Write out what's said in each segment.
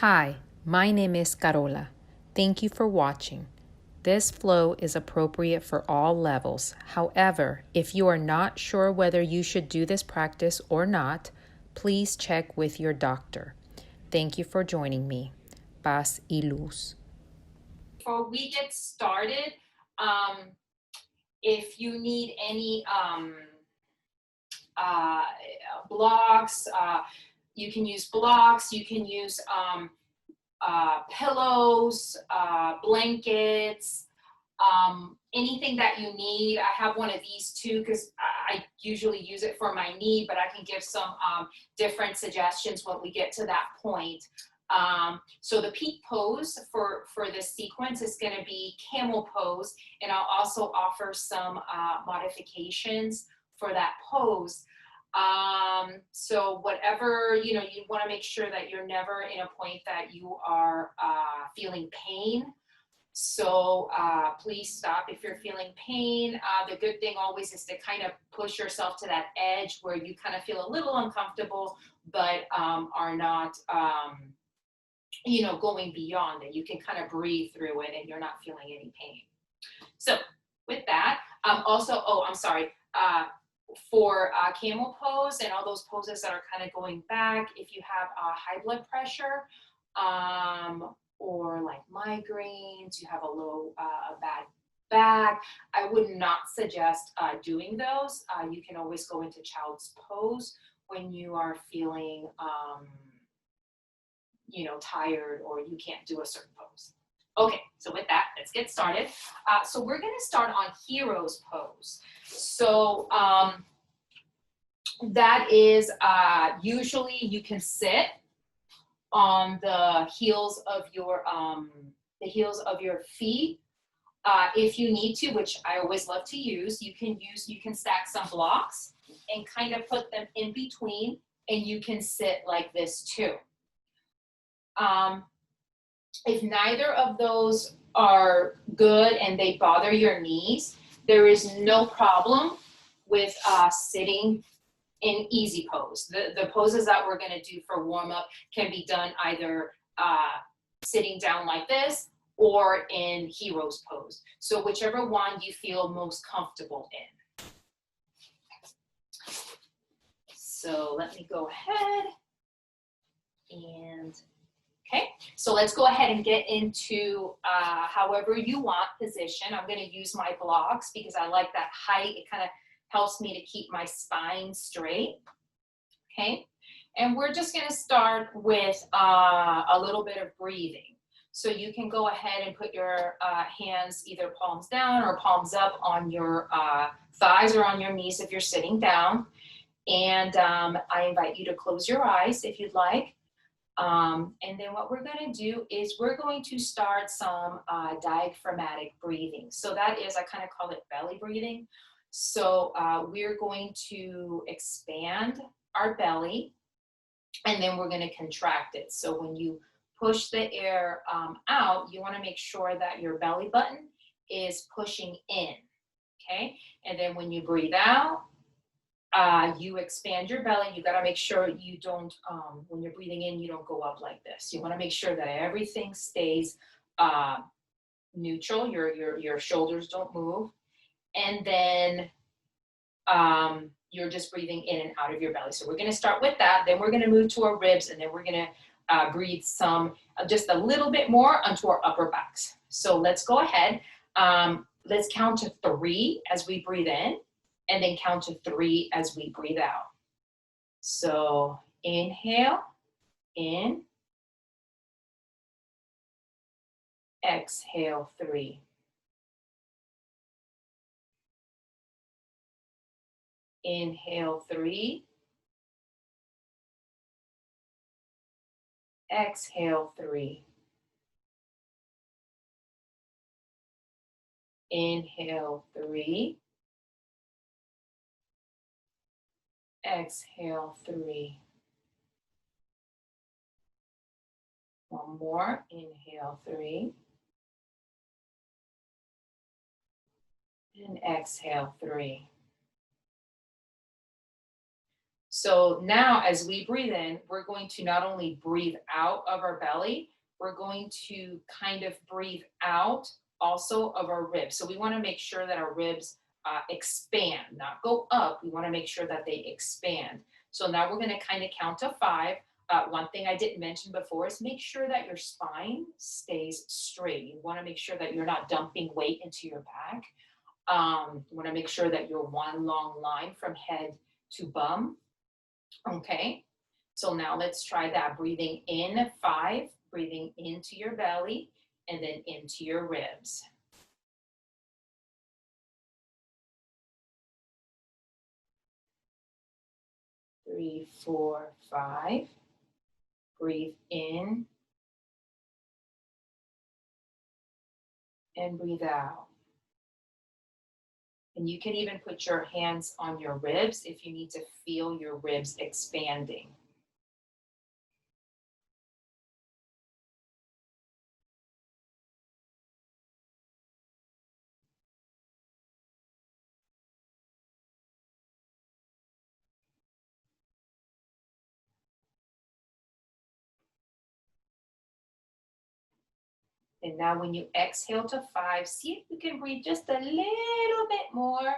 Hi, my name is Carola. Thank you for watching. This flow is appropriate for all levels. However, if you are not sure whether you should do this practice or not, please check with your doctor. Thank you for joining me. Paz y Luz. Before we get started, if you need any blocks, you can use blocks, you can use pillows, blankets, anything that you need. I have one of these too because I usually use it for my knee, but I can give some different suggestions when we get to that point. So the peak pose for this sequence is going to be camel pose, and I'll also offer some modifications for that pose. So whatever, you want to make sure that you're never in a point that you are feeling pain. So please stop if you're feeling pain. The good thing always is to kind of push yourself to that edge where you kind of feel a little uncomfortable, but are not, going beyond it. You can kind of breathe through it and you're not feeling any pain. So with that, for camel pose and all those poses that are kind of going back, if you have high blood pressure or like migraines, you have a low bad back, I would not suggest doing those. You can always go into child's pose when you are feeling tired or you can't do a certain pose. Okay, so with that, let's get started. So we're going to start on hero's pose. So that is usually you can sit on the heels of your feet. If you need to, which I always love to use, you can stack some blocks and kind of put them in between, and you can sit like this too. If neither of those are good and they bother your knees, there is no problem with sitting in easy pose. The poses that we're going to do for warm up can be done either sitting down like this or in hero's pose. So whichever one you feel most comfortable in. So let me go ahead and okay, so let's go ahead and get into however you want position. I'm going to use my blocks because I like that height. It kind of helps me to keep my spine straight. Okay, and we're just going to start with a little bit of breathing. So you can go ahead and put your hands either palms down or palms up on your thighs or on your knees if you're sitting down. And I invite you to close your eyes if you'd like. And then what we're going to do is we're going to start some diaphragmatic breathing. So that is, I kind of call it belly breathing. So we're going to expand our belly and then we're going to contract it. So when you push the air out, you want to make sure that your belly button is pushing in. Okay. And then when you breathe out, you expand your belly. You got to make sure you don't, when you're breathing in, you don't go up like this. You want to make sure that everything stays neutral. Your shoulders don't move. And then you're just breathing in and out of your belly. So we're going to start with that. Then we're going to move to our ribs, and then we're going to breathe just a little bit more onto our upper backs. So let's go ahead. Let's count to 3 as we breathe in. And then count to 3 as we breathe out. So inhale, in. Exhale, 3. Inhale, 3. Exhale, 3. Inhale, 3. Exhale, 3. One more. Inhale, 3. And exhale, 3. So now as we breathe in, we're going to not only breathe out of our belly, we're going to kind of breathe out also of our ribs. So we want to make sure that our ribs expand, not go up. We want to make sure that they expand. So now we're going to kind of count to 5. One thing I didn't mention before is make sure that your spine stays straight. You want to make sure that you're not dumping weight into your back. You want to make sure that you're one long line from head to bum. Okay, so now let's try that. Breathing in 5, breathing into your belly, and then into your ribs. 3, 4, 5. Breathe in and breathe out. And you can even put your hands on your ribs if you need to feel your ribs expanding. And now when you exhale to 5, see if you can breathe just a little bit more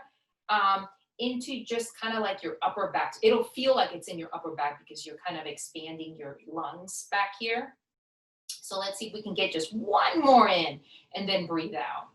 into just kind of like your upper back. It'll feel like it's in your upper back because you're kind of expanding your lungs back here. So let's see if we can get just one more in and then breathe out.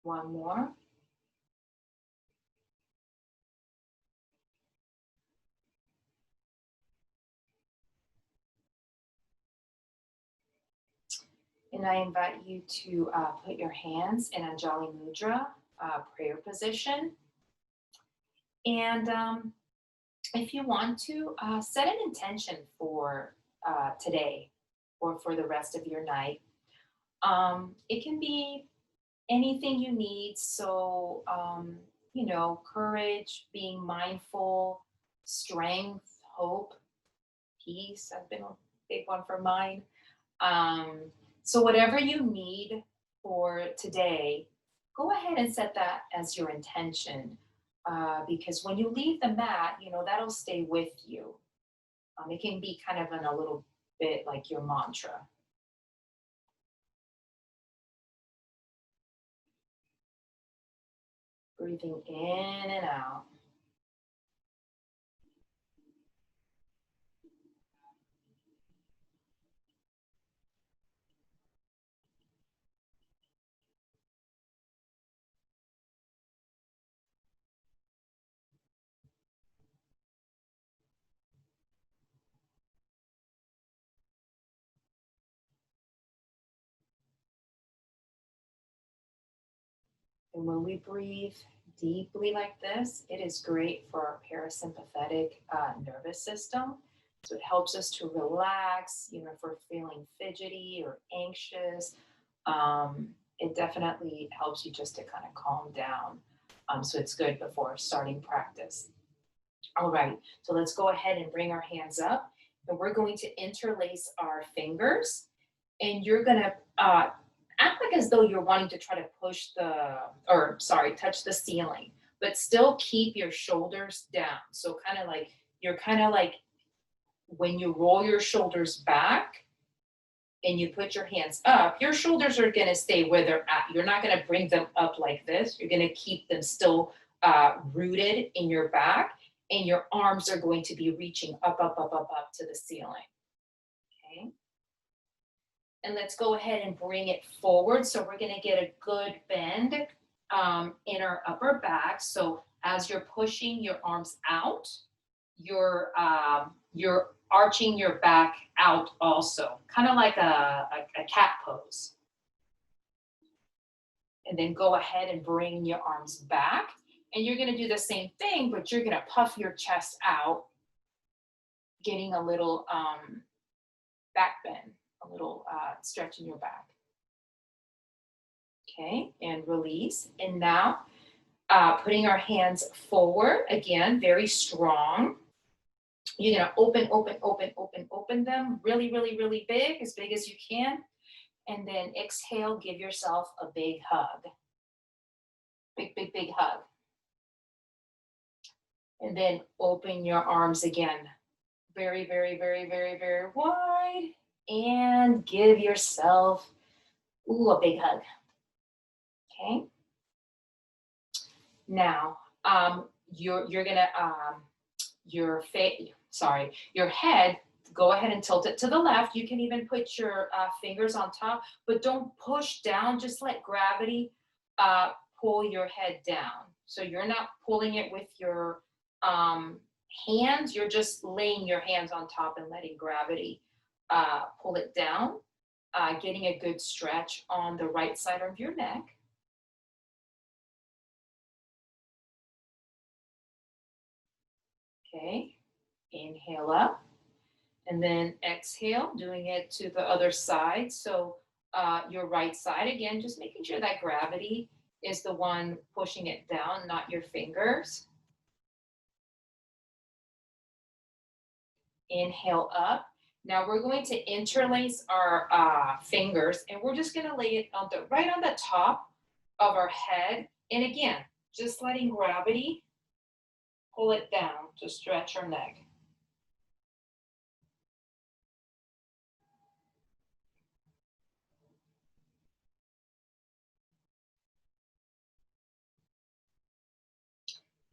One more. And I invite you to put your hands in Anjali Mudra, prayer position. And if you want to, set an intention for today or for the rest of your night. It can be anything you need. So, courage, being mindful, strength, hope, peace. I've been a big one for mine. So whatever you need for today, go ahead and set that as your intention. Because when you leave the mat, that'll stay with you. It can be kind of a little bit like your mantra. Breathing in and out. And when we breathe deeply like this, it is great for our parasympathetic nervous system. So it helps us to relax, if we're feeling fidgety or anxious. It definitely helps you just to kind of calm down. So it's good before starting practice. All right, so let's go ahead and bring our hands up. And we're going to interlace our fingers. And you're going to act like as though you're wanting to try to touch the ceiling, but still keep your shoulders down. So you're kind of like when you roll your shoulders back and you put your hands up, your shoulders are going to stay where they're at. You're not going to bring them up like this. You're going to keep them still rooted in your back, and your arms are going to be reaching up, up, up, up, up to the ceiling. Okay. And let's go ahead and bring it forward. So we're going to get a good bend in our upper back. So as you're pushing your arms out, you're arching your back out also, kind of like a cat pose. And then go ahead and bring your arms back. And you're gonna do the same thing, but you're gonna puff your chest out, getting a little back bend, a little stretch in your back. Okay, and release. And now putting our hands forward, again, very strong. You're gonna open them really, really, really big as you can. And then exhale, give yourself a big hug. Big, big, big hug. And then open your arms again. Very, very, very, very, very wide. And give yourself, a big hug. Okay. Now, you're gonna, your head, go ahead and tilt it to the left. You can even put your fingers on top, but don't push down. Just let gravity pull your head down. So you're not pulling it with your hands. You're just laying your hands on top and letting gravity pull it down, getting a good stretch on the right side of your neck. Okay, inhale up. And then exhale, doing it to the other side. So your right side, again, just making sure that gravity is the one pushing it down, not your fingers. Inhale up. Now we're going to interlace our fingers, and we're just gonna lay it on right on the top of our head. And again, just letting gravity pull it down to stretch our neck.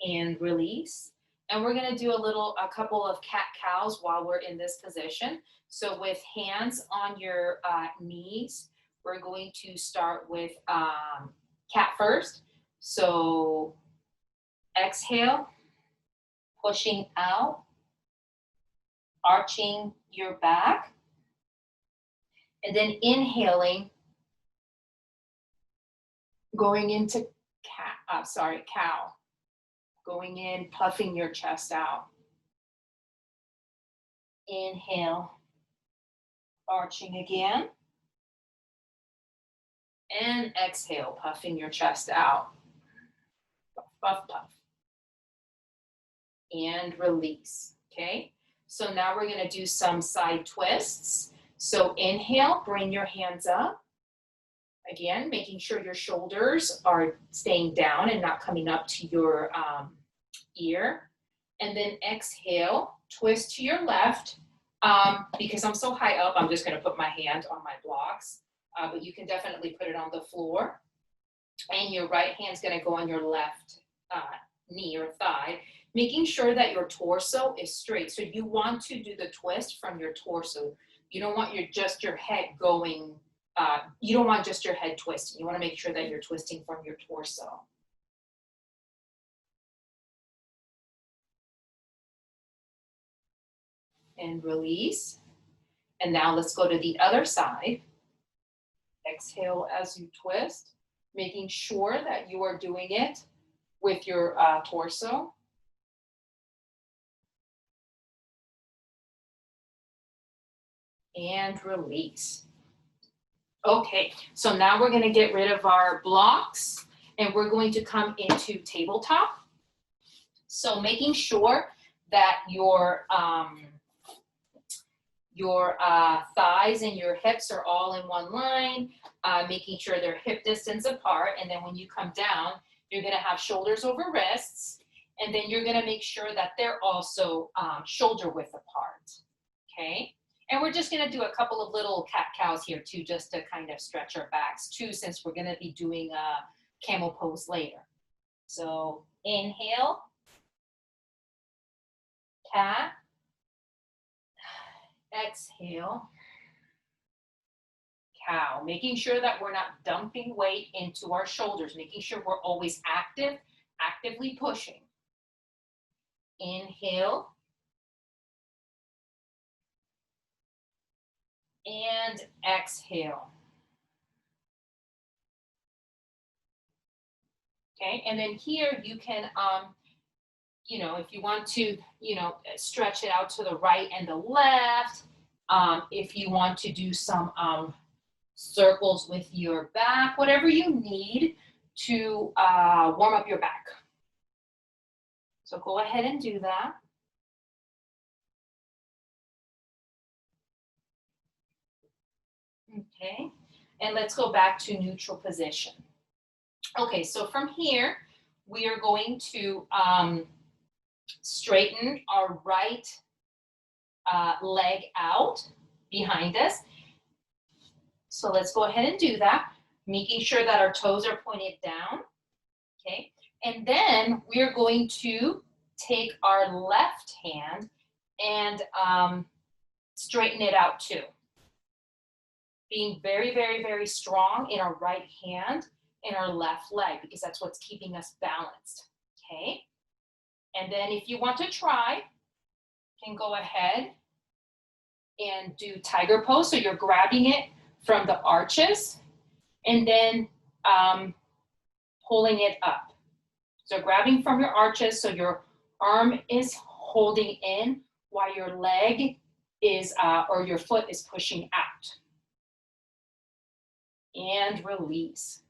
And release. And we're gonna do a couple of cat-cows while we're in this position. So with hands on your knees, we're going to start with cat first. So exhale, pushing out, arching your back, and then inhaling, going into cow. Going in, puffing your chest out. Inhale, arching again. And exhale, puffing your chest out. Puff, puff, puff. And release, okay? So now we're gonna do some side twists. So inhale, bring your hands up. Again, making sure your shoulders are staying down and not coming up to your ear. And then exhale, twist to your left. Because I'm so high up, I'm just gonna put my hand on my blocks, but you can definitely put it on the floor. And your right hand's gonna go on your left knee or thigh, making sure that your torso is straight. So you want to do the twist from your torso. You don't want just your head going, you don't want just your head twisting. You wanna make sure that you're twisting from your torso. And release. And now let's go to the other side. Exhale as you twist, making sure that you are doing it with your torso. And release. Okay, so now we're gonna get rid of our blocks and we're going to come into tabletop. So making sure that your thighs and your hips are all in one line, making sure they're hip distance apart. And then when you come down, you're gonna have shoulders over wrists, and then you're gonna make sure that they're also shoulder width apart, okay? And we're just gonna do a couple of little cat-cows here too, just to kind of stretch our backs too, since we're gonna be doing a camel pose later. So inhale, cat, exhale, cow, making sure that we're not dumping weight into our shoulders, making sure we're always actively pushing. Inhale, and exhale. Okay, and then here you can, you know, if you want to, you know, stretch it out to the right and the left. If you want to do some circles with your back, whatever you need to warm up your back. So go ahead and do that. Okay, and let's go back to neutral position. Okay, so from here, we are going to straighten our right leg out behind us. So let's go ahead and do that, making sure that our toes are pointed down, okay? And then we're going to take our left hand and straighten it out too. Being very, very, very strong in our right hand and our left leg, because that's what's keeping us balanced, okay? And then if you want to try, you can go ahead and do tiger pose. So you're grabbing it from the arches and then pulling it up. So grabbing from your arches, so your arm is holding in while your leg is, or your foot is pushing out. And release.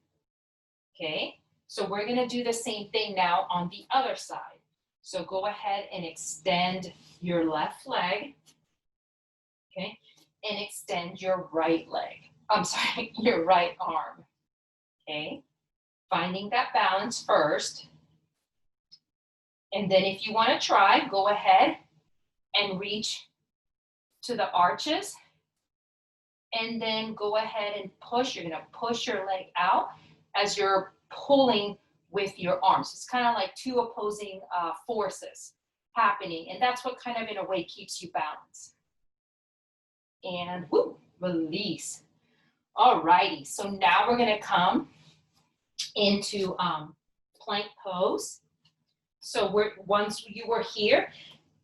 Okay, so we're gonna do the same thing now on the other side. So go ahead and extend your left leg, okay, and extend your right leg. I'm sorry, your right arm, okay? Finding that balance first. And then if you wanna try, go ahead and reach to the arches and then go ahead and push. You're gonna push your leg out as you're pulling with your arms. It's kind of like two opposing forces happening, and that's what kind of in a way keeps you balanced. And whoo, release. All righty, so now we're gonna come into plank pose. So once you were here,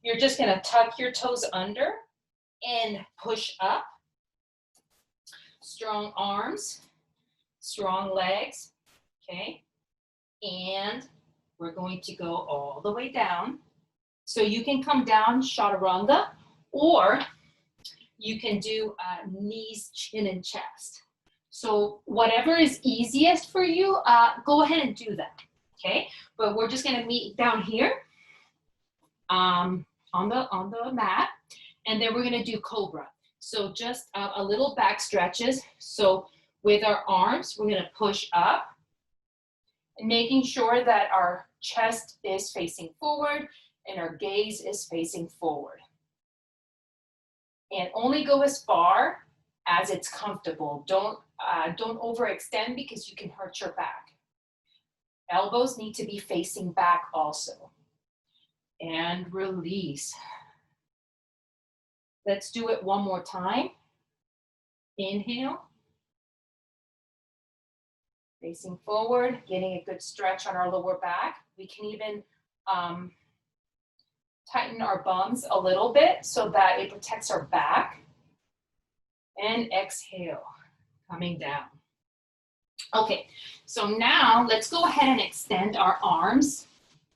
you're just gonna tuck your toes under and push up. Strong arms, strong legs, okay? And we're going to go all the way down. So you can come down chaturanga, or you can do knees, chin, and chest. So whatever is easiest for you, go ahead and do that, okay? But we're just gonna meet down here on the mat, and then we're gonna do cobra. So just a little back stretches. So with our arms, we're gonna push up and making sure that our chest is facing forward and our gaze is facing forward. And only go as far as it's comfortable. Don't overextend because you can hurt your back. Elbows need to be facing back also. And release. Let's do it one more time. Inhale. Facing forward, getting a good stretch on our lower back. We can even tighten our bums a little bit so that it protects our back. And exhale, coming down. Okay, so now let's go ahead and extend our arms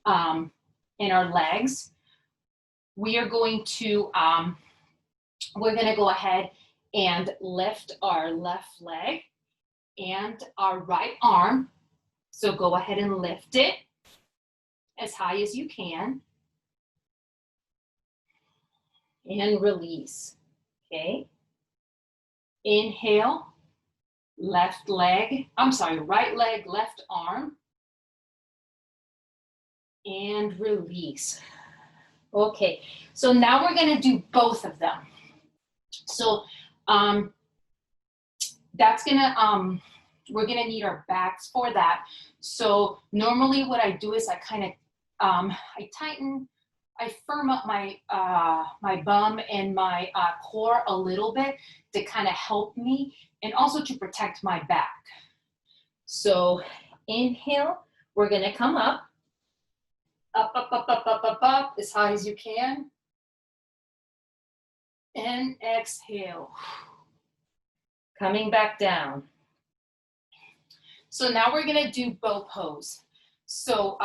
and our legs. We are going to, we're gonna go ahead and lift our left leg and our right arm. So go ahead and lift it as high as you can. And release, okay? Inhale, right leg, left arm. And release. Okay, so now we're gonna do both of them. So that's gonna, we're gonna need our backs for that. So normally what I do is I kind of, I firm up my my bum and my core a little bit to kind of help me and also to protect my back. So inhale, we're gonna come up, up, as high as you can. And exhale. Coming back down. So now we're gonna do bow pose. So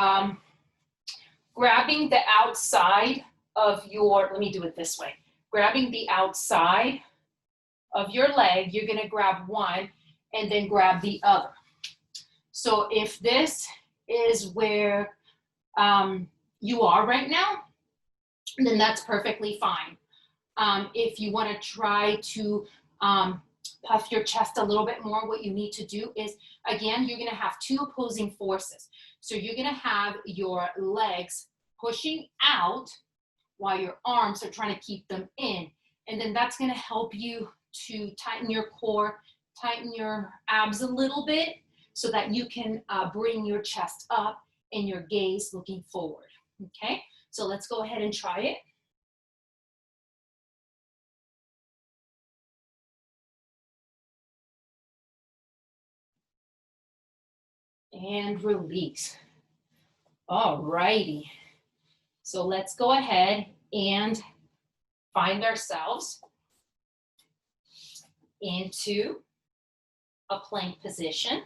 grabbing the outside of your, let me do it this way. Grabbing the outside of your leg, you're gonna grab one and then grab the other. So if this is where you are right now, then that's perfectly fine. If you wanna try to puff your chest a little bit more, what you need to do is, again, you're gonna have two opposing forces. So you're gonna have your legs pushing out while your arms are trying to keep them in. And then that's gonna help you to tighten your core, tighten your abs a little bit so that you can bring your chest up and your gaze looking forward, okay? So let's go ahead and try it. And release. All righty. So let's go ahead and find ourselves into a plank position.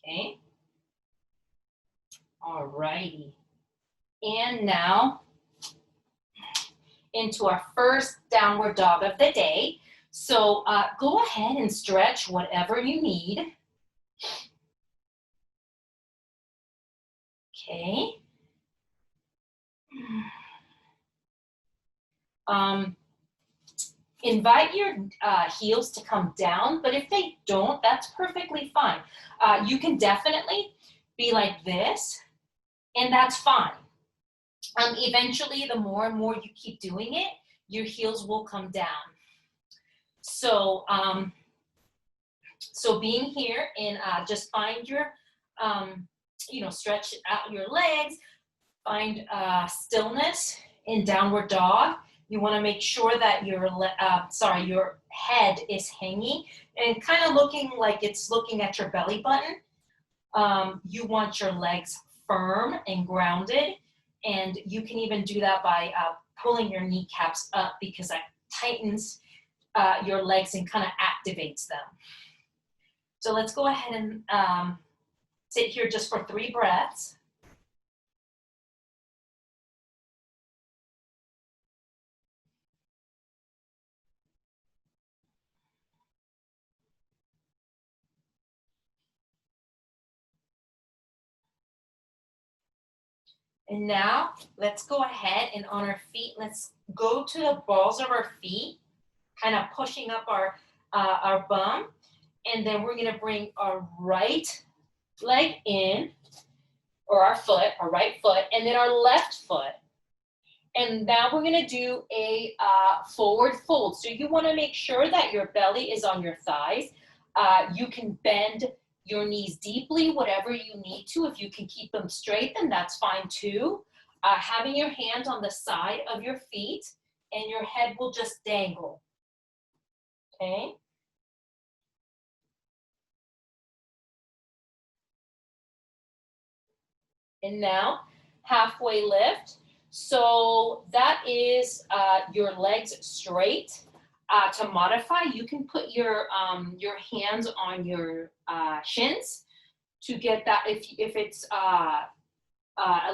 Okay. All righty. And now into our first downward dog of the day. So go ahead and stretch whatever you need. Okay. Invite your heels to come down, but if they don't, that's perfectly fine. You can definitely be like this, and that's fine. Eventually, the more and more you keep doing it, your heels will come down. So, so being here and just find your, stretch out your legs, find stillness in downward dog. You want to make sure that your head is hanging and kind of looking like it's looking at your belly button. You want your legs firm and grounded, and you can even do that by pulling your kneecaps up because that tightens your legs and kind of activates them. So let's go ahead and sit here just for 3 breaths. And now let's go ahead and on our feet, let's go to the balls of our feet, kind of pushing up our bum. And then we're gonna bring our right leg in, or our right foot, and then our left foot. And now we're gonna do a forward fold. So you wanna make sure that your belly is on your thighs. You can bend your knees deeply, whatever you need to. If you can keep them straight, then that's fine too. Having your hand on the side of your feet, and your head will just dangle, okay? And now, halfway lift. So that is your legs straight. To modify, you can put your hands on your shins to get that. If it's a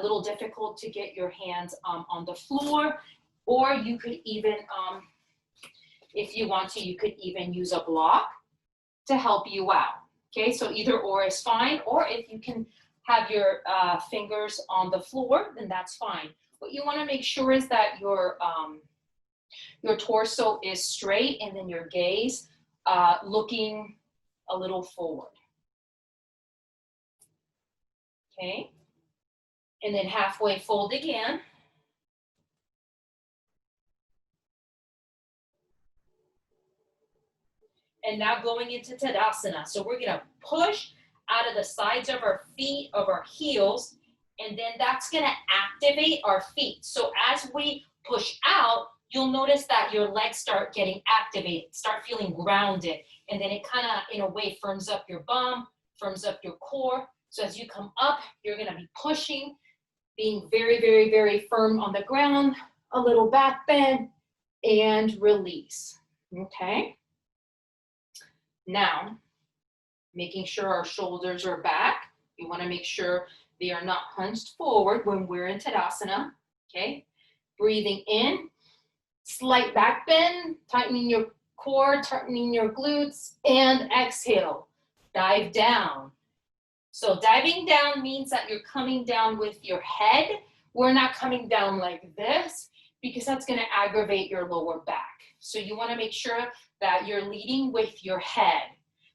little difficult to get your hands on the floor, or you could even, if you want to, you could even use a block to help you out. Okay, so either or is fine, or if you can have your fingers on the floor, then that's fine. What you want to make sure is that your torso is straight, and then your gaze looking a little forward. Okay, and then halfway fold again. And now going into Tadasana. So we're gonna push out of the sides of our feet, of our heels, and then that's gonna activate our feet. So as we push out, you'll notice that your legs start getting activated, start feeling grounded, and then it kind of, in a way, firms up your bum, firms up your core. So as you come up, you're gonna be pushing, being very, very, very firm on the ground, a little back bend, and release, okay? Now, making sure our shoulders are back. You want to make sure they are not hunched forward when we're in Tadasana, okay? Breathing in, slight back bend, tightening your core, tightening your glutes, and exhale, dive down. So diving down means that you're coming down with your head. We're not coming down like this because that's going to aggravate your lower back. So you want to make sure that you're leading with your head.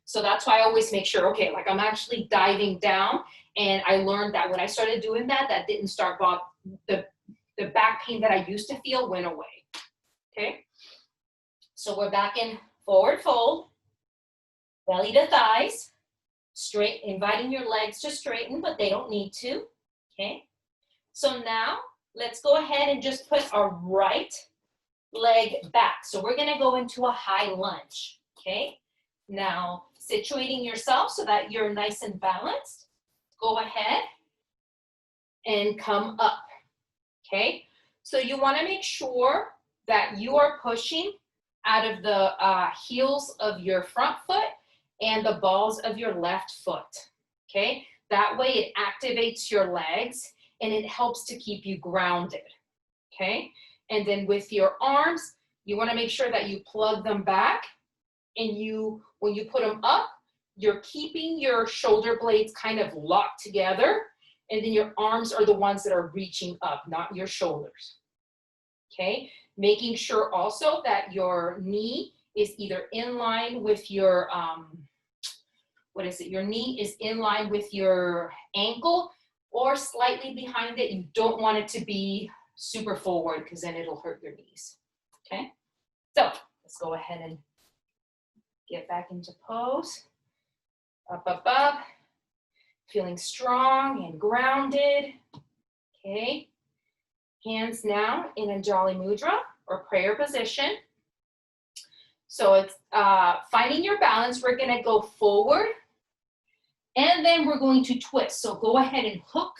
So that's why I always make sure, okay, like I'm actually diving down, and I learned that when I started doing that, that didn't start the back pain that I used to feel went away. Okay, so we're back in forward fold, belly to thighs, straight, inviting your legs to straighten, but they don't need to, okay? So now, let's go ahead and just put our right leg back. So we're gonna go into a high lunge, okay? Now, situating yourself so that you're nice and balanced, go ahead and come up, okay? So you wanna make sure that you are pushing out of the heels of your front foot and the balls of your left foot, okay? That way it activates your legs and it helps to keep you grounded, okay? And then with your arms, you wanna make sure that you plug them back, and when you put them up, you're keeping your shoulder blades kind of locked together, and then your arms are the ones that are reaching up, not your shoulders, okay? Making sure also that your knee is either in line with your, your knee is in line with your ankle or slightly behind it. You don't want it to be super forward because then it'll hurt your knees, okay? So let's go ahead and get back into pose. Up, up, up. Feeling strong and grounded, okay? Hands now in Anjali Mudra or prayer position. So it's finding your balance. We're gonna go forward and then we're going to twist. So go ahead and hook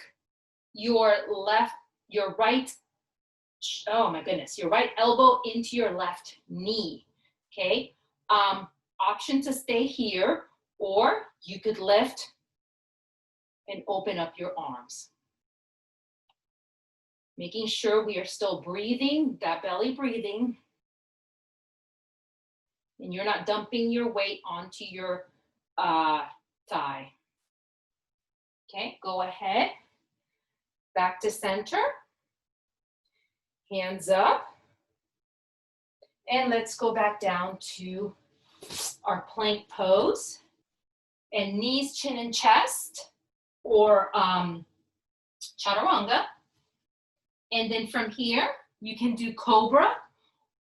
your right elbow into your left knee, okay? Option to stay here, or you could lift and open up your arms. Making sure we are still breathing, that belly breathing, and you're not dumping your weight onto your thigh. Okay, go ahead, back to center, hands up, and let's go back down to our plank pose, and knees, chin, and chest, or chaturanga. And then from here, you can do cobra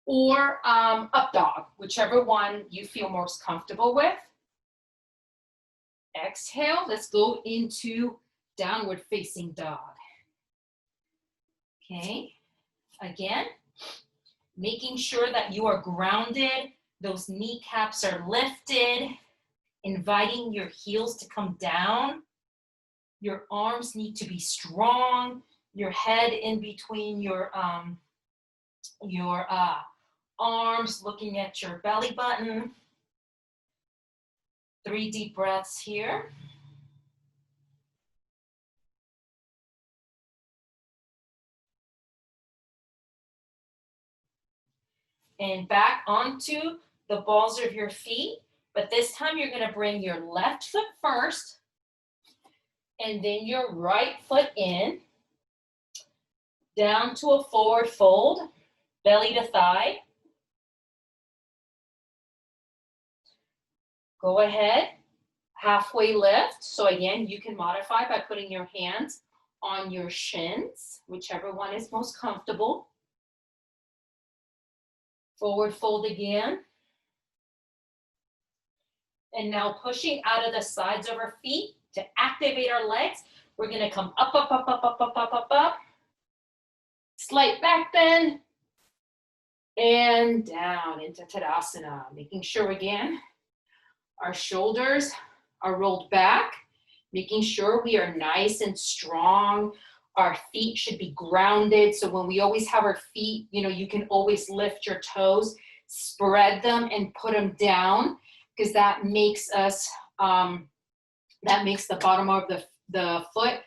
or up dog, whichever one you feel most comfortable with. Exhale, let's go into downward facing dog. Okay, again, making sure that you are grounded, those kneecaps are lifted, inviting your heels to come down. Your arms need to be strong, your head in between your arms, looking at your belly button. 3 deep breaths here. And back onto the balls of your feet, but this time you're gonna bring your left foot first, and then your right foot in, down to a forward fold, belly to thigh. Go ahead, halfway lift. So again, you can modify by putting your hands on your shins, whichever one is most comfortable. Forward fold again. And now pushing out of the sides of our feet to activate our legs. We're gonna come up, up, up, up, up, up, up, up, up. Slight back bend. And down into Tadasana. Making sure again, our shoulders are rolled back. Making sure we are nice and strong. Our feet should be grounded. So when we always have our feet, you can always lift your toes, spread them and put them down. because that makes us, that makes the bottom of the foot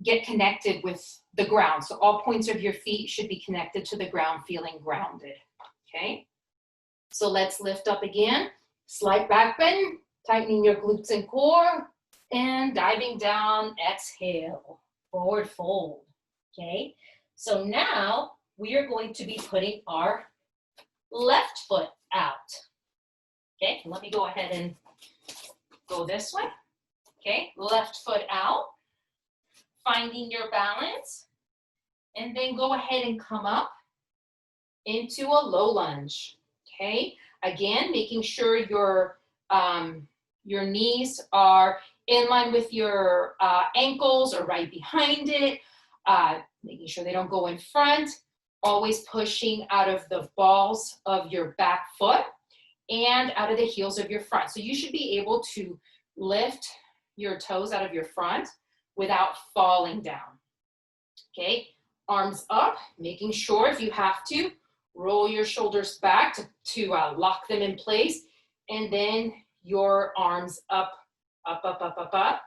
get connected with the ground. So all points of your feet should be connected to the ground, feeling grounded, okay? So let's lift up again, slight back bend, tightening your glutes and core, and diving down, exhale, forward fold, okay? So now we are going to be putting our left foot out, okay? Let me go ahead and go this way, okay? Left foot out, finding your balance, and then go ahead and come up into a low lunge, okay? Again, making sure your knees are in line with your ankles or right behind it, making sure they don't go in front, always pushing out of the balls of your back foot and out of the heels of your front. So you should be able to lift your toes out of your front without falling down, okay? Arms up, making sure if you have to, roll your shoulders back to lock them in place, and then your arms up, up, up, up, up, up,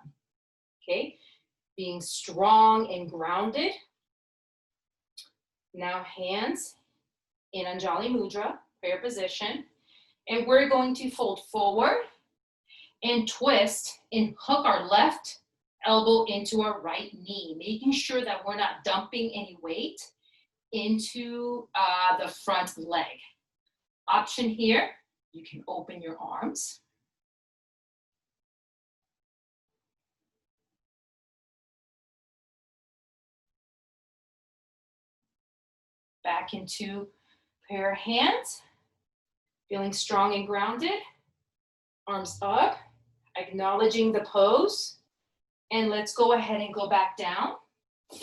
okay? Being strong and grounded. Now hands in Anjali Mudra, prayer position, and we're going to fold forward and twist and hook our left elbow into our right knee, making sure that we're not dumping any weight into the front leg. Option here, you can open your arms. Back into prayer hands, feeling strong and grounded. Arms up, acknowledging the pose. And let's go ahead and go back down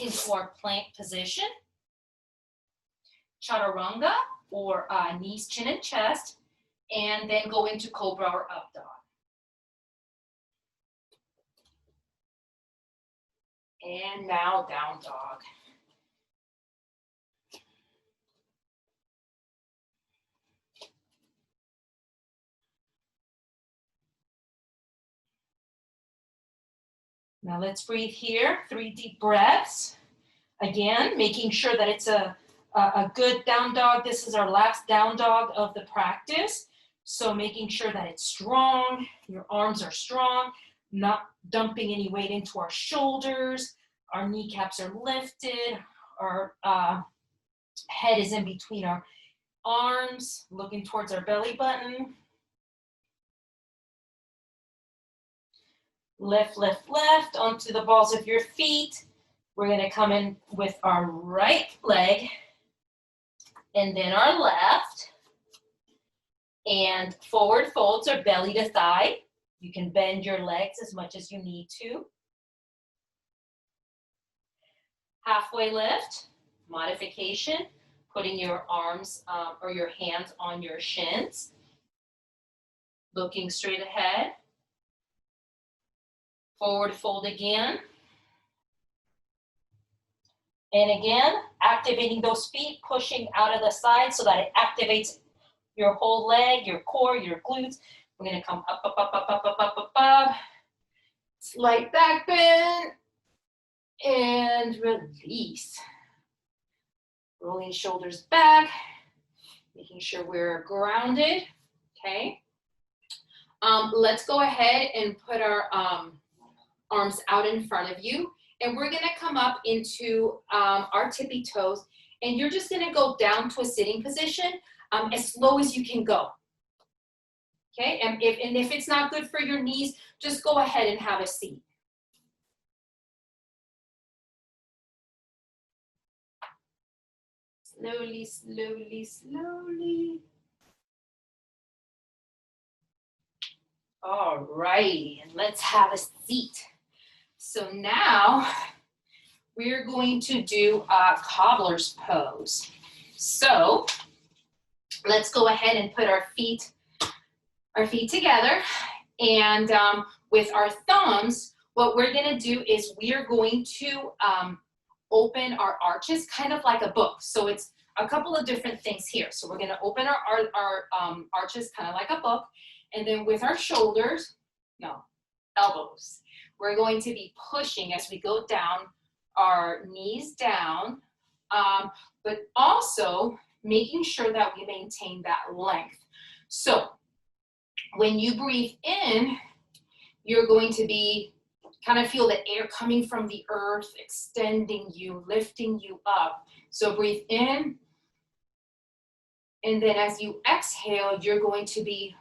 into our plank position. Chaturanga, or knees, chin, and chest. And then go into cobra or up dog. And now down dog. Now let's breathe here, 3 deep breaths. Again, making sure that it's a good down dog. This is our last down dog of the practice. So making sure that it's strong, your arms are strong, not dumping any weight into our shoulders, our kneecaps are lifted, our head is in between our arms, looking towards our belly button. Lift, lift, lift onto the balls of your feet. We're going to come in with our right leg and then our left. And forward folds are belly to thigh. You can bend your legs as much as you need to. Halfway lift, modification, putting your arms or your hands on your shins. Looking straight ahead. Forward fold again. And again, activating those feet, pushing out of the side so that it activates your whole leg, your core, your glutes. We're gonna come up, up, up, up, up, up, up, up, up. Slight back bend. And release. Rolling shoulders back, making sure we're grounded, okay? Let's go ahead and put our arms out in front of you, and we're gonna come up into our tippy toes, and you're just gonna go down to a sitting position as slow as you can go. Okay, and if it's not good for your knees, just go ahead and have a seat. Slowly, slowly, slowly. All right, and let's have a seat. So now we're going to do a cobbler's pose. So let's go ahead and put our feet together, and with our thumbs, what we're gonna do is we are going to open our arches, kind of like a book. So it's a couple of different things here. So we're gonna open our arches kind of like a book, and then with our shoulders, no, elbows, we're going to be pushing as we go down, our knees down, but also making sure that we maintain that length. So when you breathe in, you're going to be kind of feel the air coming from the earth, extending you, lifting you up. So breathe in, and then as you exhale, you're going to be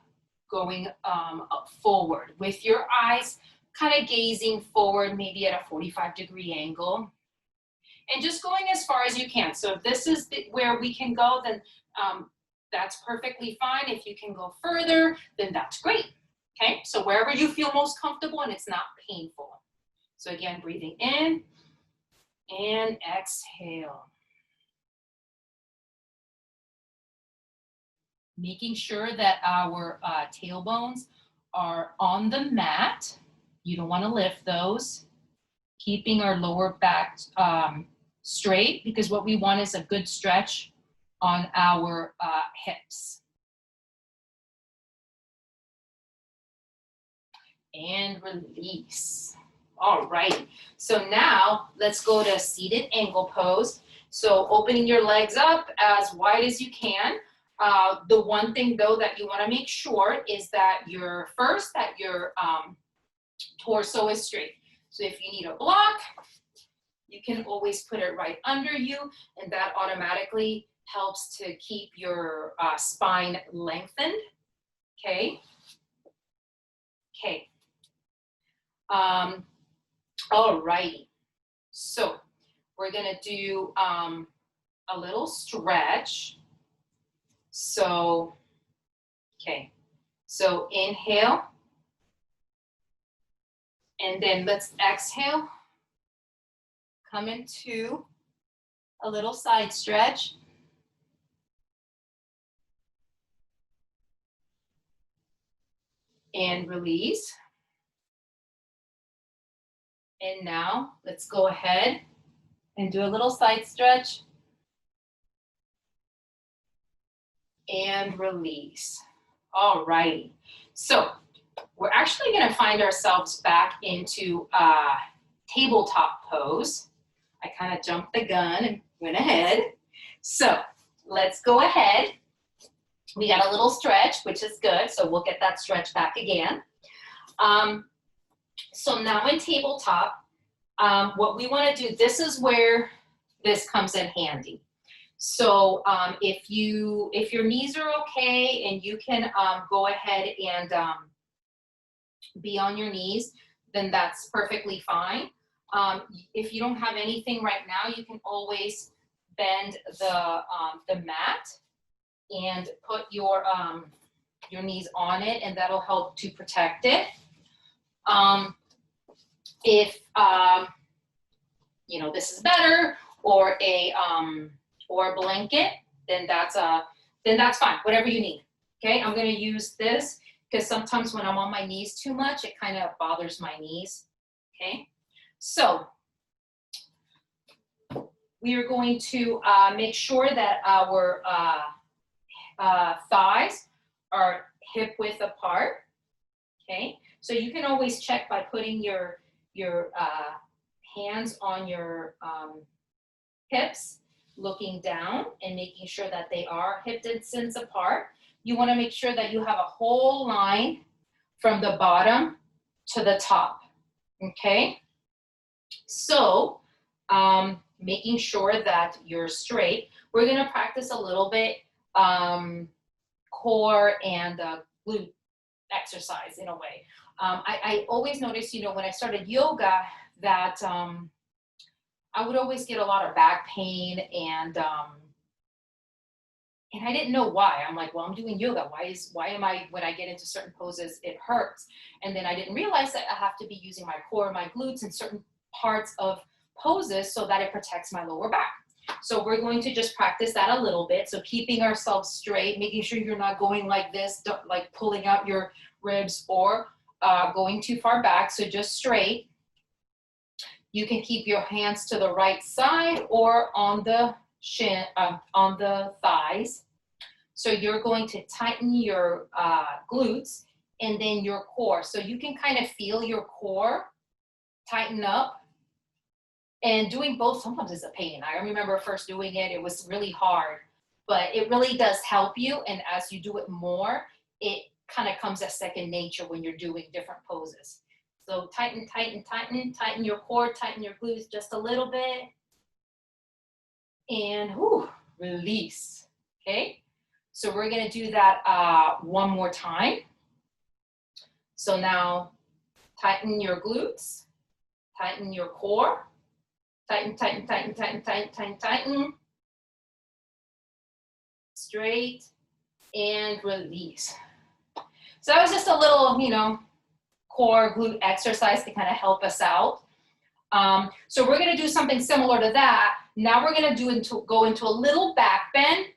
going up forward with your eyes kind of gazing forward, maybe at a 45-degree angle, and just going as far as you can. So if this is where we can go, then that's perfectly fine. If you can go further, then that's great. Okay, so wherever you feel most comfortable and it's not painful. So again, breathing in and exhale. Making sure that our tailbones are on the mat. You don't want to lift those. Keeping our lower back straight, because what we want is a good stretch on our hips. And release. All right, so now let's go to seated angle pose. So opening your legs up as wide as you can. The one thing though that you want to make sure is that your torso is straight. So if you need a block, you can always put it right under you, and that automatically helps to keep your spine lengthened. Okay. Okay. All righty. So we're gonna do a little stretch. So, okay. So inhale. And then let's exhale. Come into a little side stretch. And release. And now let's go ahead and do a little side stretch. And release. All righty. So we're actually going to find ourselves back into tabletop pose. I kind of jumped the gun and went ahead. So let's go ahead. We got a little stretch, which is good. So we'll get that stretch back again. So now in tabletop, what we want to do, this is where this comes in handy. So if your knees are okay and you can go ahead and be on your knees, then that's perfectly fine. If you don't have anything right now, you can always bend the mat and put your knees on it, and that'll help to protect it. If this is better, or a blanket, then that's fine. Whatever you need. Okay, I'm gonna use this because sometimes when I'm on my knees too much, it kind of bothers my knees. Okay, so we are going to make sure that our thighs are hip width apart. Okay, so you can always check by putting your hands on your hips, looking down and making sure that they are hip distance apart. You want to make sure that you have a whole line from the bottom to the top. Okay, so making sure that you're straight. We're going to practice a little bit core and glute exercise in a way. I always noticed, when I started yoga, that I would always get a lot of back pain, and I didn't know why. I'm like, well, I'm doing yoga. Why am I, when I get into certain poses, it hurts? And then I didn't realize that I have to be using my core, my glutes in certain parts of poses so that it protects my lower back. So we're going to just practice that a little bit. So keeping ourselves straight, making sure you're not going like this, like pulling out your ribs or going too far back. So just straight. You can keep your hands to the right side or on the shin, on the thighs. So you're going to tighten your glutes and then your core. So you can kind of feel your core tighten up. And doing both sometimes is a pain. I remember first doing it, it was really hard, but it really does help you. And as you do it more, it kind of comes as second nature when you're doing different poses. So tighten, tighten, tighten, tighten your core, tighten your glutes just a little bit. And whew, release, okay? So we're gonna do that one more time. So now tighten your glutes, tighten your core, tighten, tighten, tighten, tighten, tighten, tighten, tighten. Straight and release. So that was just a little, you know, core glute exercise to kind of help us out. So we're gonna do something similar to that. Now we're gonna go into a little back bend.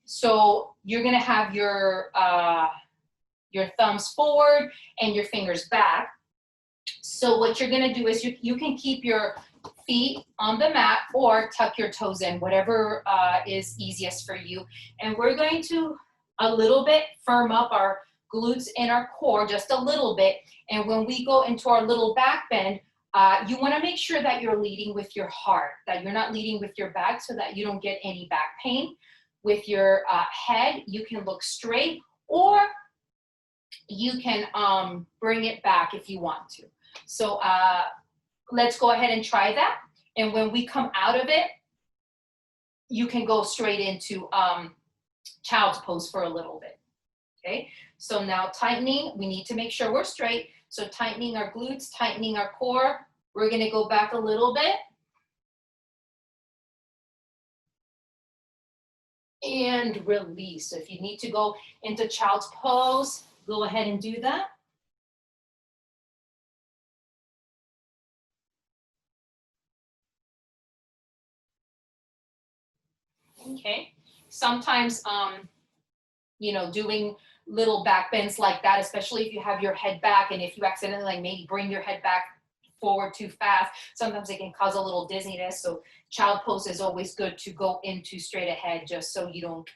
So you're gonna have your thumbs forward and your fingers back. So what you're gonna do is you can keep your feet on the mat or tuck your toes in, whatever is easiest for you. And we're going to a little bit firm up our glutes and our core just a little bit. And when we go into our little back bend, you want to make sure that you're leading with your heart, that you're not leading with your back so that you don't get any back pain. With your head, you can look straight or you can bring it back if you want to. So let's go ahead and try that. And when we come out of it, you can go straight into child's pose for a little bit, okay? So now tightening, we need to make sure we're straight. So tightening our glutes, tightening our core. We're gonna go back a little bit. And release. So if you need to go into child's pose, go ahead and do that. Okay, sometimes, you know, doing little back bends like that, especially if you have your head back and if you accidentally like maybe bring your head back forward too fast, sometimes it can cause a little dizziness. So child pose is always good to go into straight ahead just so you don't,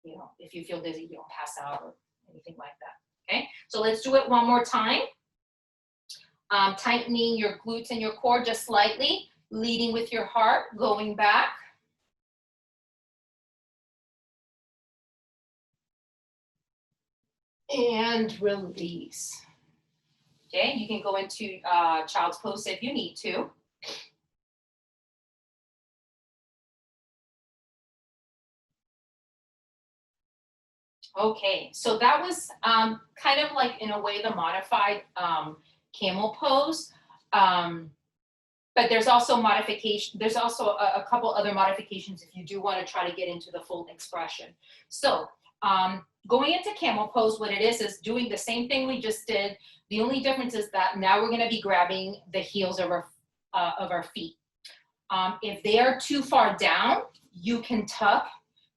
you know, if you feel dizzy, you don't pass out or anything like that. Okay, so let's do it one more time. Tightening your glutes and your core just slightly, leading with your heart, going back. And release. Okay, you can go into child's pose if you need to. Okay, so that was kind of like in a way the modified camel pose. But there's also modification. There's also a couple other modifications if you do want to try to get into the full expression. So going into camel pose, what it is doing the same thing we just did. The only difference is that now we're going to be grabbing the heels of our feet. If they are too far down, you can tuck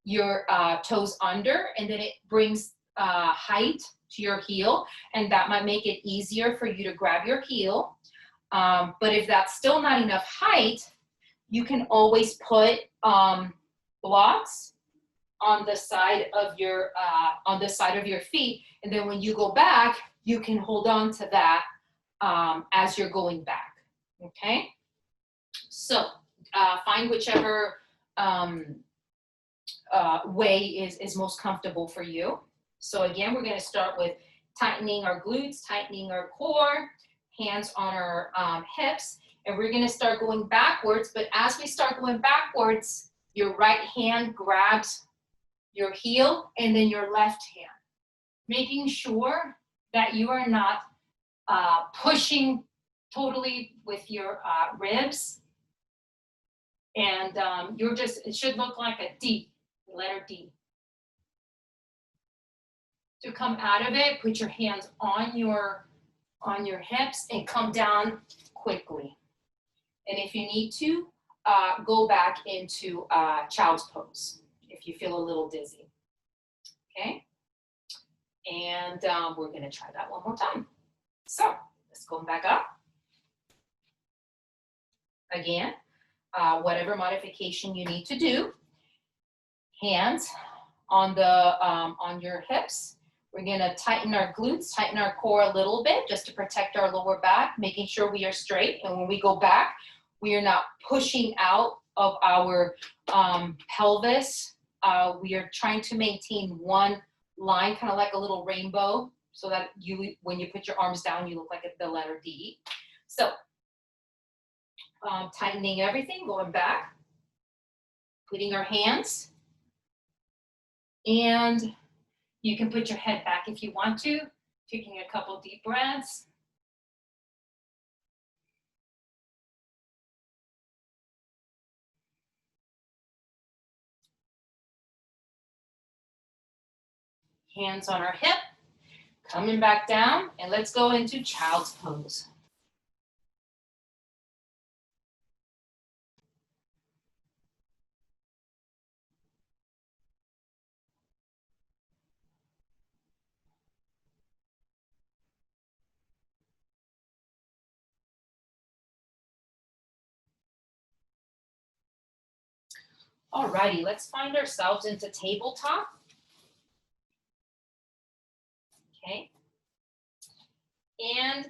your toes under, and then it brings height to your heel, and that might make it easier for you to grab your heel. But if that's still not enough height, you can always put blocks on the side of your feet, and then when you go back, you can hold on to that as you're going back. Okay, so find whichever way is most comfortable for you. So again, we're going to start with tightening our glutes, tightening our core, hands on our hips, and we're going to start going backwards. But as we start going backwards, your right hand grabs your heel and then your left hand, making sure that you are not pushing totally with your ribs. And you're just, it should look like a D, letter D. To come out of it, put your hands on your hips and come down quickly. And if you need to, go back into child's pose if you feel a little dizzy. Okay? And we're gonna try that one more time. So let's go back up. Again, whatever modification you need to do. Hands on the on your hips. We're gonna tighten our glutes, tighten our core a little bit just to protect our lower back, making sure we are straight. And when we go back, we are not pushing out of our pelvis. We are trying to maintain one line, kind of like a little rainbow, so that you, when you put your arms down, you look like the letter D. So tightening everything, going back, putting our hands, and you can put your head back if you want to, taking a couple deep breaths. Hands on our hip, coming back down, and let's go into child's pose. Alrighty, let's find ourselves into tabletop. Okay. And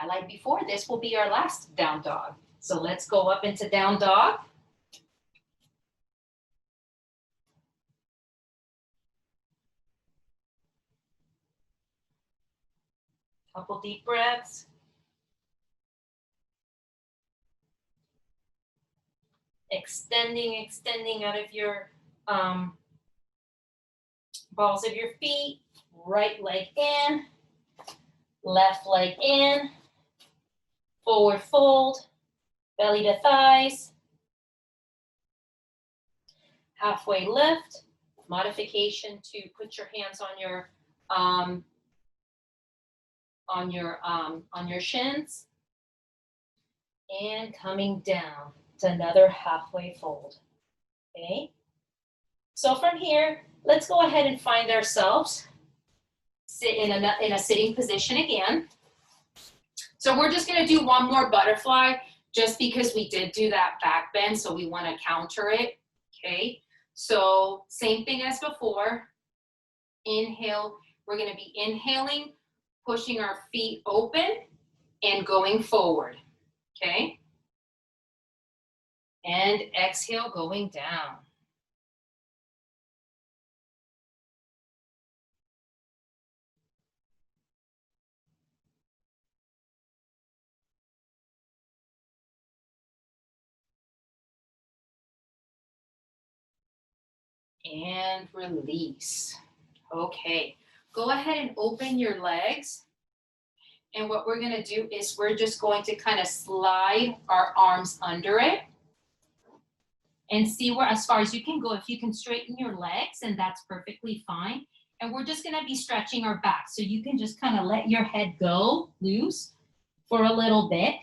like before, this will be our last down dog. So let's go up into down dog. Couple deep breaths. Extending out of your balls of your feet. Right leg in, left leg in, forward fold, belly to thighs, halfway lift, modification to put your hands on your shins, and coming down to another halfway fold. Okay, so from here, let's go ahead and find ourselves sit in a sitting position again. So we're just gonna do one more butterfly just because we did do that back bend, so we wanna counter it, okay? So same thing as before, inhale, we're gonna be inhaling, pushing our feet open and going forward, okay? And exhale, going down. And release. Okay, go ahead and open your legs. And what we're gonna do is we're just going to kind of slide our arms under it and see where, as far as you can go. If you can straighten your legs, and that's perfectly fine. And we're just gonna be stretching our back. So you can just kind of let your head go loose for a little bit.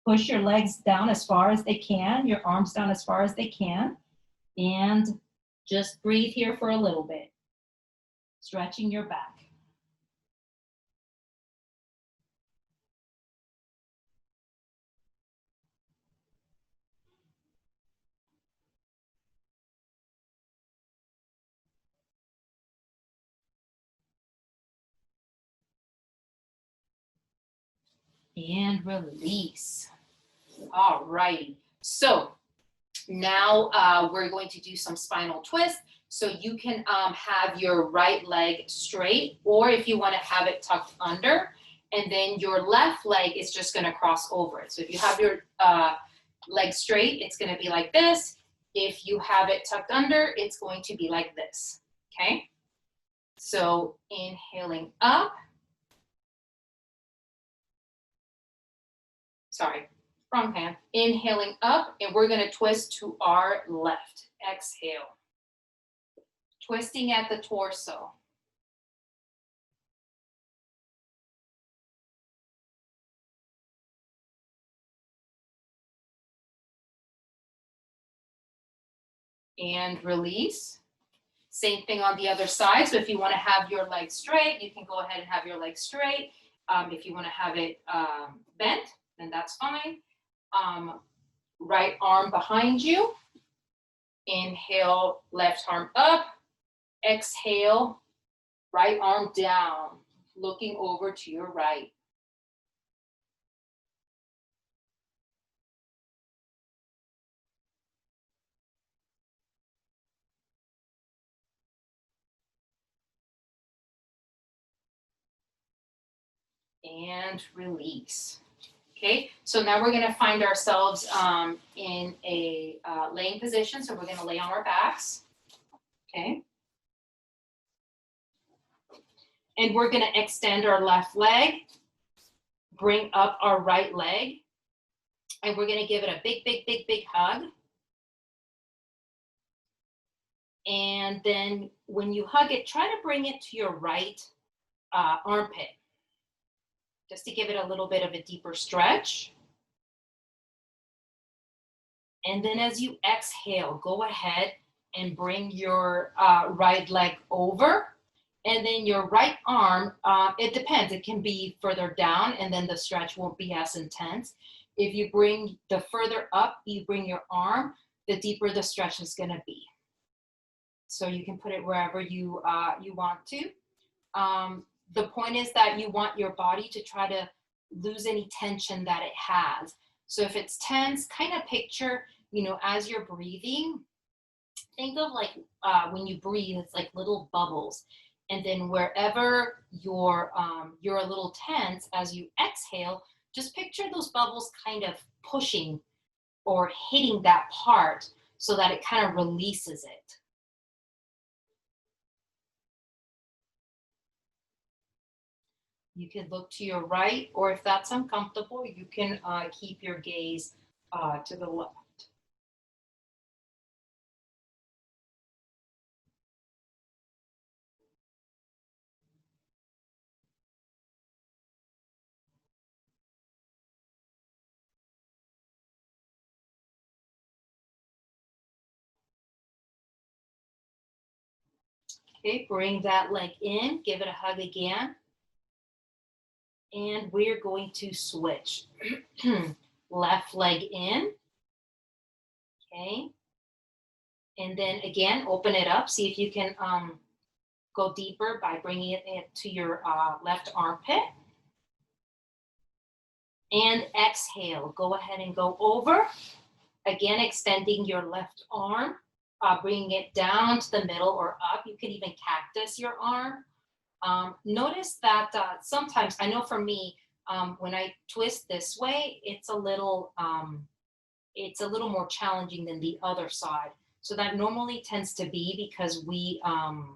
Push your legs down as far as they can, your arms down as far as they can. And just breathe here for a little bit, stretching your back. And release. All righty. So now we're going to do some spinal twist. So you can have your right leg straight, or if you want to have it tucked under, and then your left leg is just going to cross over it. So if you have your leg straight, it's going to be like this. If you have it tucked under, it's going to be like this. Okay? So inhaling up. Sorry, wrong hand. Inhaling up, and we're going to twist to our left. Exhale. Twisting at the torso. And release. Same thing on the other side. So if you want to have your leg straight, you can go ahead and have your leg straight. If you want to have it bent, then that's fine. right arm behind you. Inhale, left arm up. Exhale, right arm down, looking over to your right. And release. Okay, so now we're gonna find ourselves in a laying position. So we're gonna lay on our backs, okay? And we're gonna extend our left leg, bring up our right leg, and we're gonna give it a big, big, big, big hug. And then when you hug it, try to bring it to your right armpit, just to give it a little bit of a deeper stretch. And then as you exhale, go ahead and bring your right leg over. And then your right arm, it depends, it can be further down and then the stretch won't be as intense. If you bring the further up, you bring your arm, the deeper the stretch is gonna be. So you can put it wherever you want to. The point is that you want your body to try to lose any tension that it has. So if it's tense, kind of picture, as you're breathing, think of like when you breathe, it's like little bubbles. And then wherever you're a little tense, as you exhale, just picture those bubbles kind of pushing or hitting that part so that it kind of releases it. You can look to your right, or if that's uncomfortable, you can keep your gaze to the left. Okay, bring that leg in, give it a hug again. And we're going to switch. Left leg in. Okay. And then again, open it up. See if you can go deeper by bringing it to your left armpit. And exhale. Go ahead and go over. Again, extending your left arm, bringing it down to the middle or up. You can even cactus your arm. Notice that sometimes, I know for me, when I twist this way, it's a little more challenging than the other side. So that normally tends to be because we, off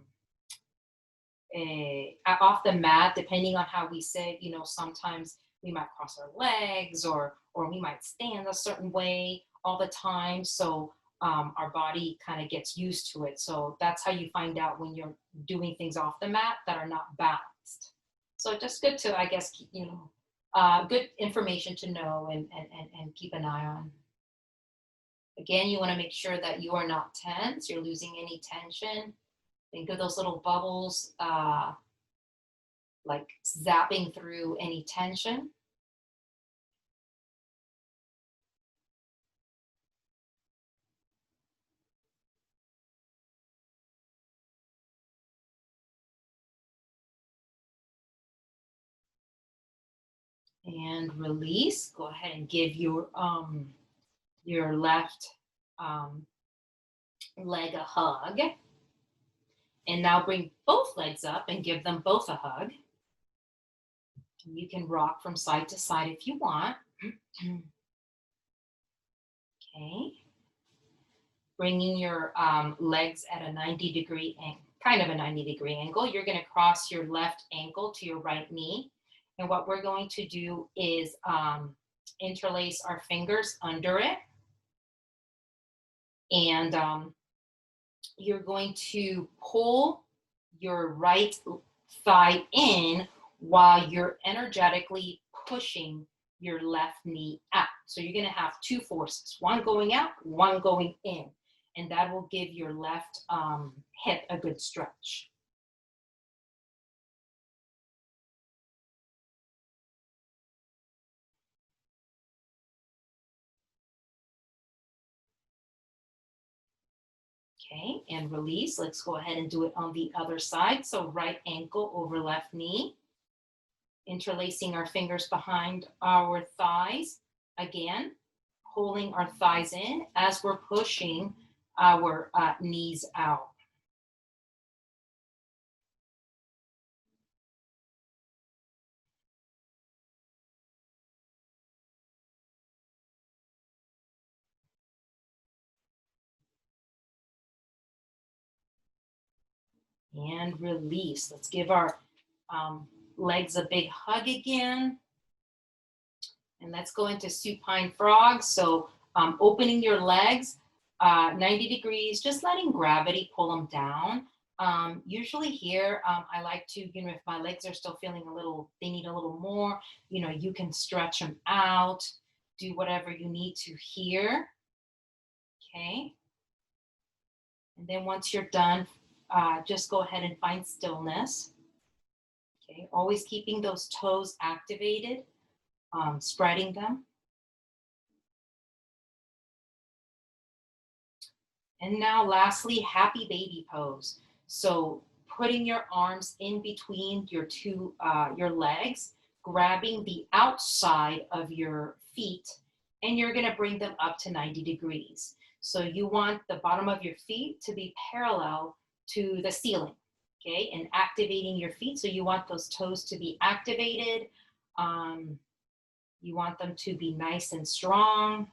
the mat, depending on how we sit, sometimes we might cross our legs or we might stand a certain way all the time. So our body kind of gets used to it. So that's how you find out when you're doing things off the mat that are not balanced. So just good to, I guess, good information to know and keep an eye on. Again, you want to make sure that you are not tense, you're losing any tension. Think of those little bubbles like zapping through any tension. And release. Go ahead and give your left leg a hug. And now bring both legs up and give them both a hug. You can rock from side to side if you want. Okay. Bringing your legs at a 90-degree angle, kind of a 90-degree angle. You're going to cross your left ankle to your right knee. And what we're going to do is interlace our fingers under it. And you're going to pull your right thigh in while you're energetically pushing your left knee out. So you're going to have two forces, one going out, one going in. And that will give your left hip a good stretch. Okay, and release. Let's go ahead and do it on the other side. So right ankle over left knee. Interlacing our fingers behind our thighs. Again, pulling our thighs in as we're pushing our knees out. And release. Let's give our legs a big hug again. And let's go into supine frog. So opening your legs 90 degrees, just letting gravity pull them down. Usually here, I like to, if my legs are still feeling a little, they need a little more, you can stretch them out, do whatever you need to here. Okay. And then once you're done, just go ahead and find stillness. Okay. Always keeping those toes activated, spreading them. And now lastly, happy baby pose. So putting your arms in between your legs, grabbing the outside of your feet, and you're gonna bring them up to 90 degrees. So you want the bottom of your feet to be parallel to the ceiling, okay? And activating your feet. So you want those toes to be activated. You want them to be nice and strong.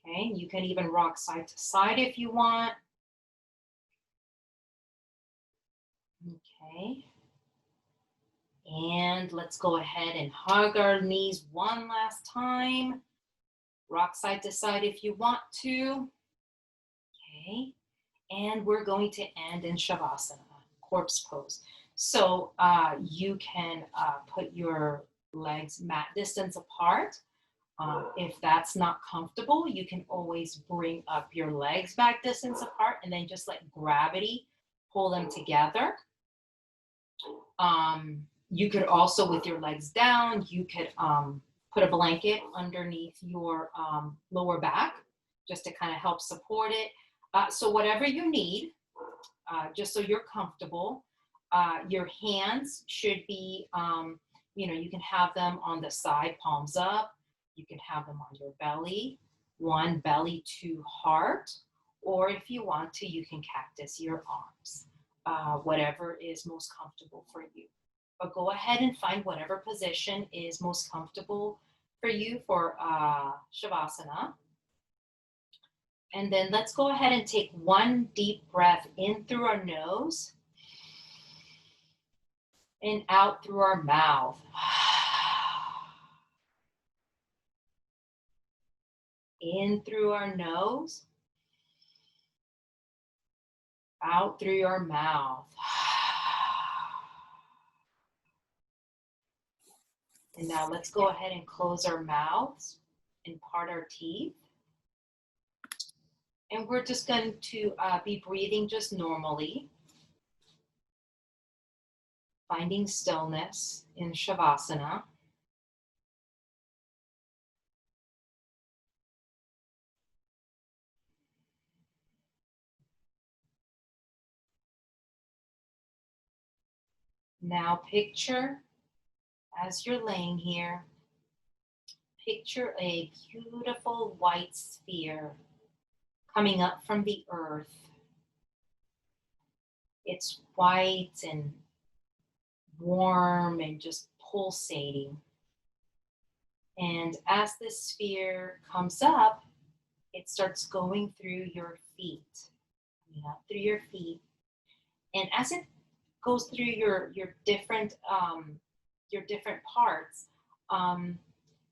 Okay, you can even rock side to side if you want. Okay. And let's go ahead and hug our knees one last time. Rock side to side if you want to. Okay. And we're going to end in Shavasana, corpse pose. So you can put your legs mat distance apart. If that's not comfortable, you can always bring up your legs back distance apart and then just let gravity pull them together. You could also, with your legs down, you could put a blanket underneath your lower back just to kind of help support it. So whatever you need, just so you're comfortable. Your hands should be, you can have them on the side, palms up. You can have them on your belly, one belly to heart, or if you want to, you can cactus your arms, whatever is most comfortable for you. But go ahead and find whatever position is most comfortable for you for Shavasana. And then let's go ahead and take one deep breath in through our nose and out through our mouth. In through our nose, out through your mouth. And now let's go ahead and close our mouths and part our teeth. And we're just going to be breathing just normally, finding stillness in Shavasana. Now picture, as you're laying here, picture a beautiful white sphere coming up from the earth. It's white and warm and just pulsating. And as this sphere comes up, it starts going through your feet, coming up through your feet. And as it goes through your different parts,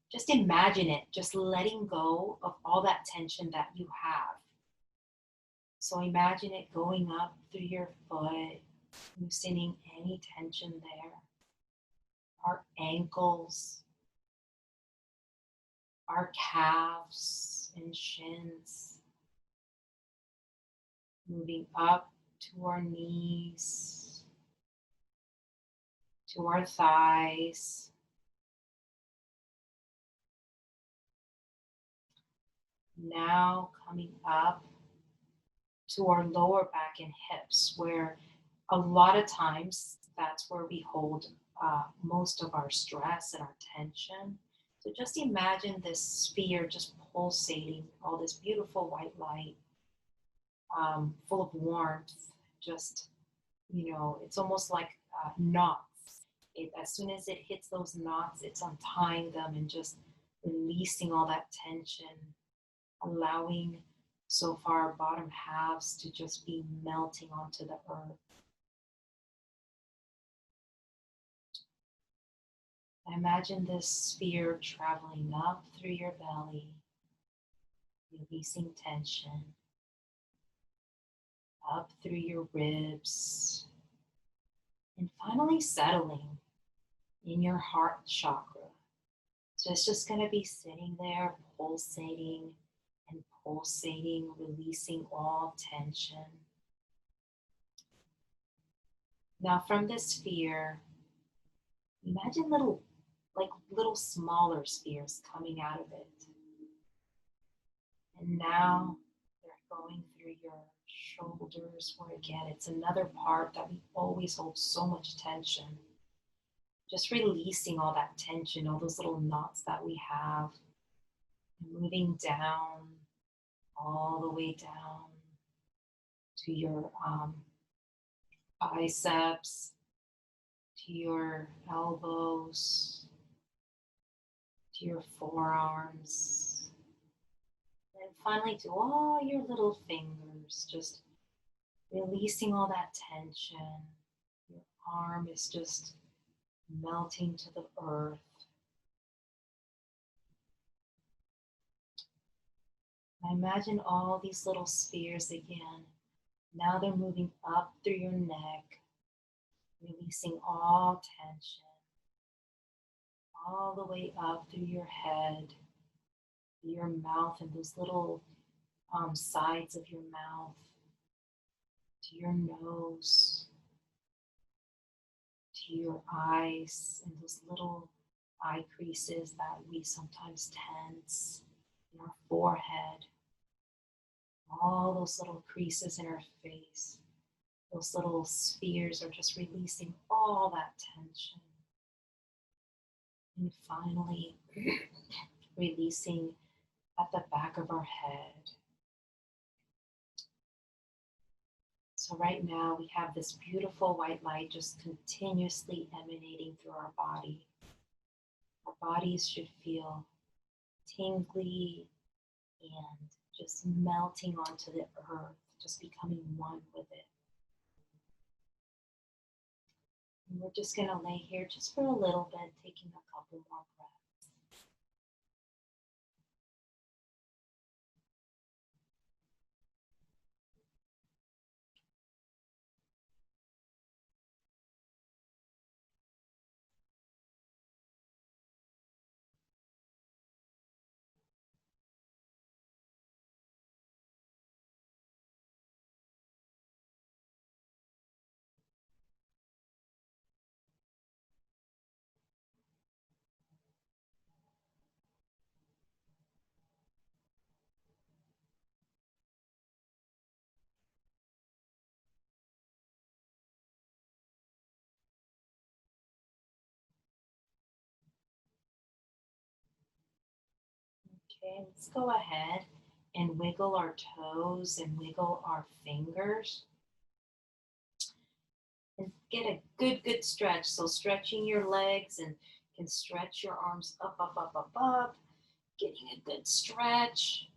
just imagine it, just letting go of all that tension that you have. So imagine it going up through your foot, loosening any tension there. Our ankles, our calves and shins, moving up to our knees, to our thighs. Now coming up to our lower back and hips, where a lot of times that's where we hold most of our stress and our tension. So just imagine this sphere just pulsating, all this beautiful white light, full of warmth. Just, it's almost like knots. As soon as it hits those knots, it's untying them and just releasing all that tension, allowing so far our bottom halves to just be melting onto the earth. Imagine this sphere traveling up through your belly, releasing tension, up through your ribs, and finally settling in your heart chakra. So it's just going to be sitting there, pulsating and pulsating, releasing all tension. Now from this sphere, imagine little smaller spheres coming out of it. And now they're going through your shoulders, where again, it's another part that we always hold so much tension. Just releasing all that tension, all those little knots that we have, and moving down, all the way down to your biceps, to your elbows, to your forearms, and finally to all your little fingers, just releasing all that tension. Your arm is just melting to the earth. I imagine all these little spheres again. Now they're moving up through your neck, releasing all tension, all the way up through your head, your mouth, and those little sides of your mouth, to your nose, to your eyes, and those little eye creases that we sometimes tense, in our forehead, all those little creases in our face. Those little spheres are just releasing all that tension. And finally, releasing at the back of our head. So right now we have this beautiful white light just continuously emanating through our body. Our bodies should feel tingly and just melting onto the earth, just becoming one with it. And we're just going to lay here just for a little bit, taking a couple more breaths. Okay, let's go ahead and wiggle our toes and wiggle our fingers. And get a good stretch. So stretching your legs, and you can stretch your arms up, getting a good stretch.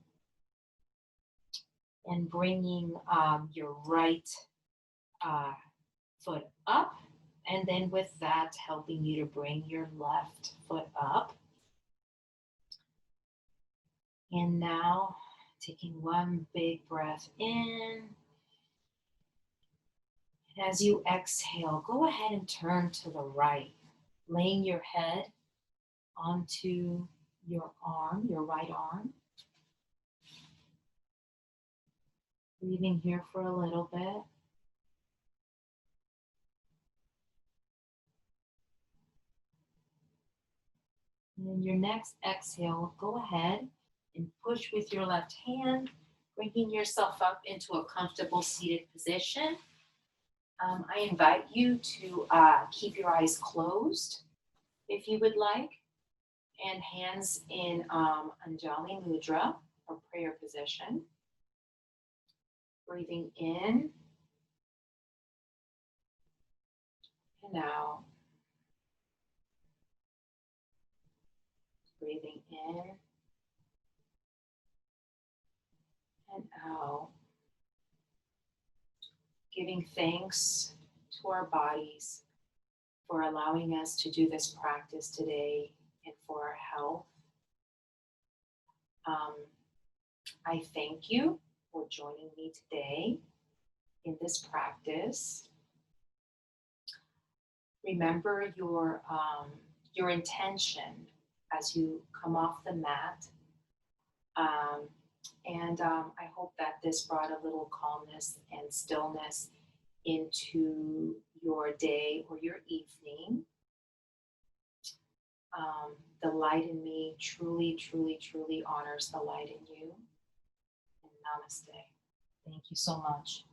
And bringing your right foot up. And then with that, helping you to bring your left foot up. And now taking one big breath in. And as you exhale, go ahead and turn to the right, laying your head onto your arm, your right arm. Breathing here for a little bit. And then your next exhale, go ahead and push with your left hand, Bringing yourself up into a comfortable seated position. I invite you to keep your eyes closed if you would like, and hands in Anjali Mudra, or prayer position. Breathing in and out. Breathing in and out. Giving thanks to our bodies for allowing us to do this practice today and for our health. I thank you for joining me today in this practice. Remember your intention as you come off the mat. I hope that this brought a little calmness and stillness into your day or your evening. The light in me truly, truly, truly honors the light in you. And namaste. Thank you so much.